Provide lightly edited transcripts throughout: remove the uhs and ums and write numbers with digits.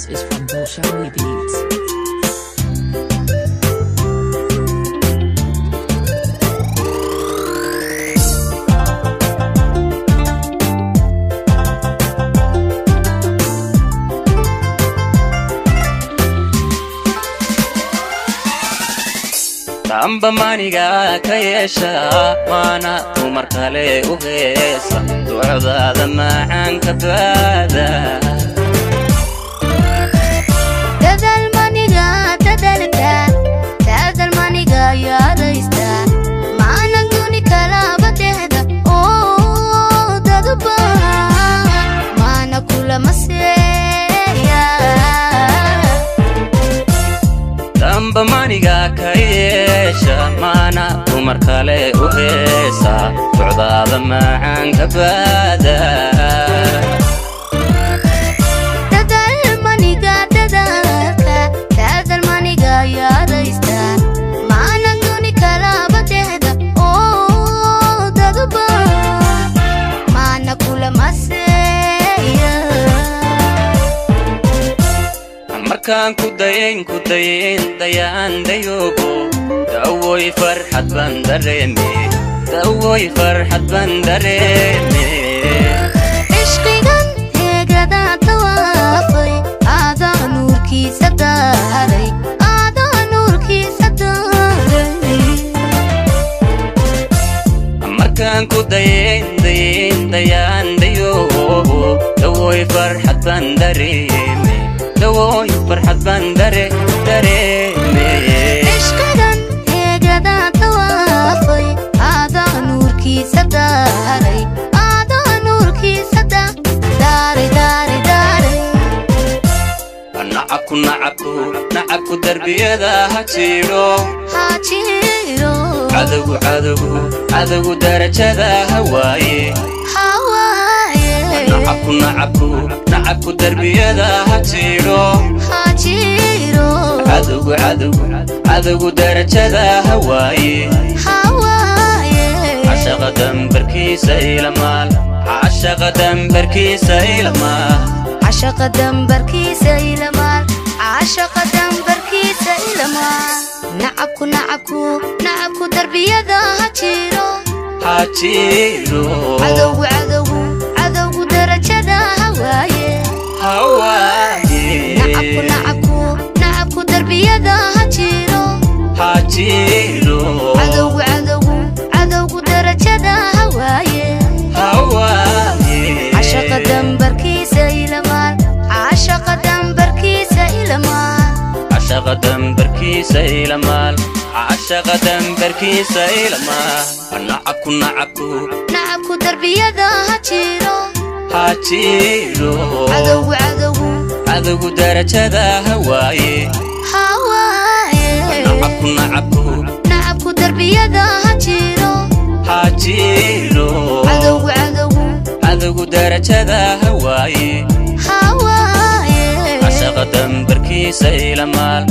This is from Bolshoi Beats. Tamba maniga kayesha wana tumar kale uheesa ducadaada macaan ka baada dadal maniga yaadaysta maana duni kala badehda oo dadba maana kula maseeya Tamba maniga kayesha mana tumar kale uheesa ducadaada macaan ka baada dadal maniga yaadaysta maana duni kala badehda oo dadba maana kula maseeya markaan ku dayin dayaan dayogo dawoy farxad baan dareeme ishqigan heegada tawaafay aada nuurkiisa daaray markaan ku dayin dayaan dayogo dawoy farxad baan dareeme dawoy farxad baan dareeme ishqigan heegada tawaafay aada nuurkiisa daaray nacabku darbiyada ha jiro cadowgu darajada hawaaye nacabku darbiyada ha jiro cadowgu darajada hawaaye cashaqa dambarkiisa ilamaal nacabku darbiyada ha jiro cadowgu darajada hawaaye nacabku darbiyada ha jiro cadowgu darajada hawaaye cashaqa dambarkiisa ilamaal nacabku darbiyada ha jiro cadowgu darajada hawaaye nacabku darbiyada ha jiro cadowgu darajada hawaaye cashaqa dambarkiisa ilamaal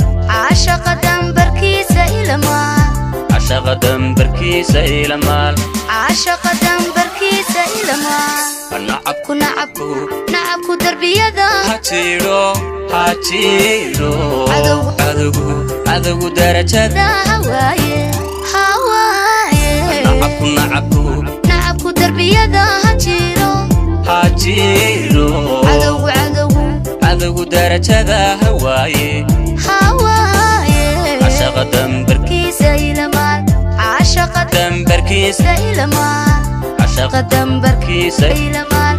nacabku darbiyada ha jiro cadowgu darajada hawaaye nacabku darbiyada ha jiro cadowgu darajada hawaaye cashaqa dambarkiisa ilamaal